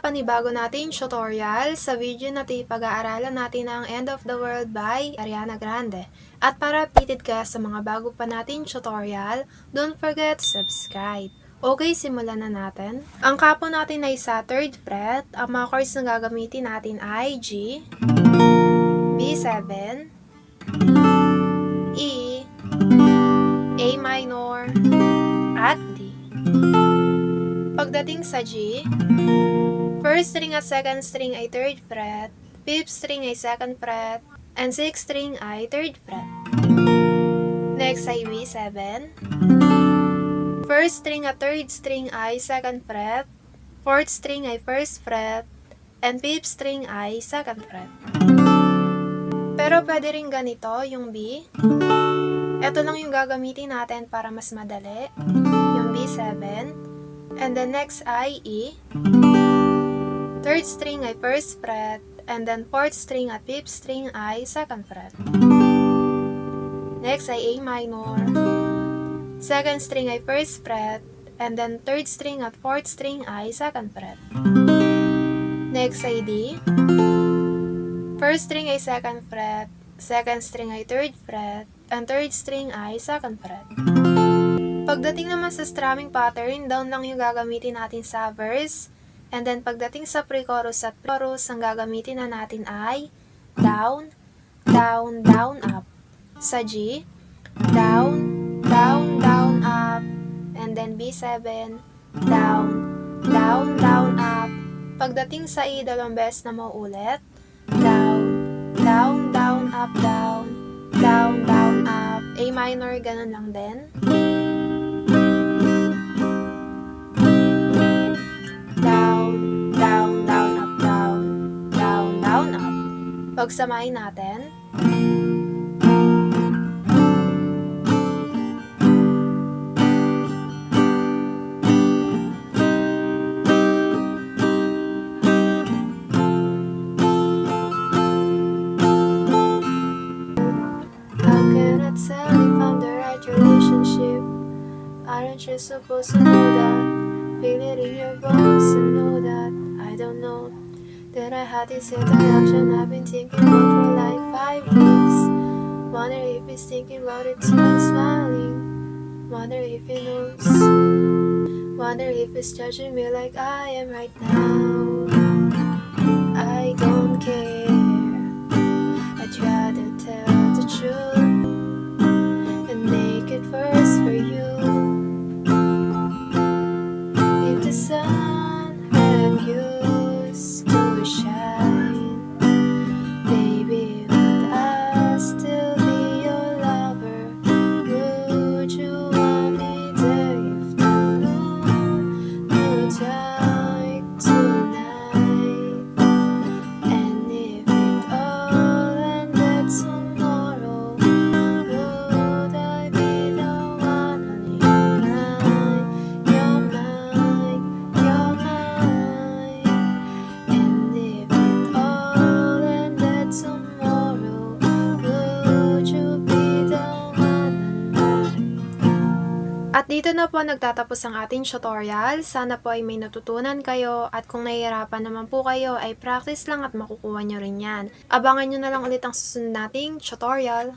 sa panibago nating tutorial. Sa video na ito, pag-aaralan natin ang End of the World by Ariana Grande. At para updated ka sa mga bago pa nating tutorial, don't forget to subscribe. Okay, simulan na natin. Ang kapo natin ay sa 3rd fret. Ang mga chords na gagamitin natin ay G, B7, E, A minor, at D. Pagdating sa G, first string at second string ay 3rd fret, 5th string ay 2nd fret, and 6th string ay 3rd fret. Next ay B7. First string at 3rd string ay 2nd fret, 4th string ay 1st fret, and 5th string ay 2nd fret. Pero pwede rin ganito yung B. Ito lang yung gagamitin natin para mas madali. Yung B7. And then next ay E. 3rd string ay 1st fret, and then 4th string at 5th string ay 2nd fret. Next ay A minor. 2nd string ay 1st fret, and then 3rd string at 4th string ay 2nd fret. Next ay D. 1st string ay 2nd fret, 2nd string ay 3rd fret, and 3rd string ay 2nd fret. Pagdating naman sa strumming pattern, down lang yung gagamitin natin sa verse. And then pagdating sa pre-chorus at chorus, ang gagamitin na natin ay down, down, down, up. Sa G, down, down, down, up. And then B7, down, down, down, up. Pagdating sa E, dalawang beses na mauulit. Down, down, down, up, down, down, down, up. A minor, ganun lang din. Pagsamahin natin. How can I tell if I'm the right relationship? Aren't you supposed to know that? Feel it in your bones and know that. I don't know that I had this interaction I've been thinking about for like 5 weeks. Wonder if he's thinking about it too and smiling. Wonder if he knows. Wonder if he's judging me like I am right now. I don't care. I'd rather tell the truth and make it worse for you. If the sun refused to shine, baby, would I still be your lover? Would you want me there if the moon looked like tonight? And if it all ended tomorrow, would I be the one on your mind? Your mind, your mind. And if it all ended tomorrow, would you be the one on mine? At dito na po nagtatapos ang ating tutorial. Sana po ay may natutunan kayo, at kung nahihirapan naman po kayo ay practice lang at makukuha nyo rin yan. Abangan nyo na lang ulit ang susunod nating tutorial.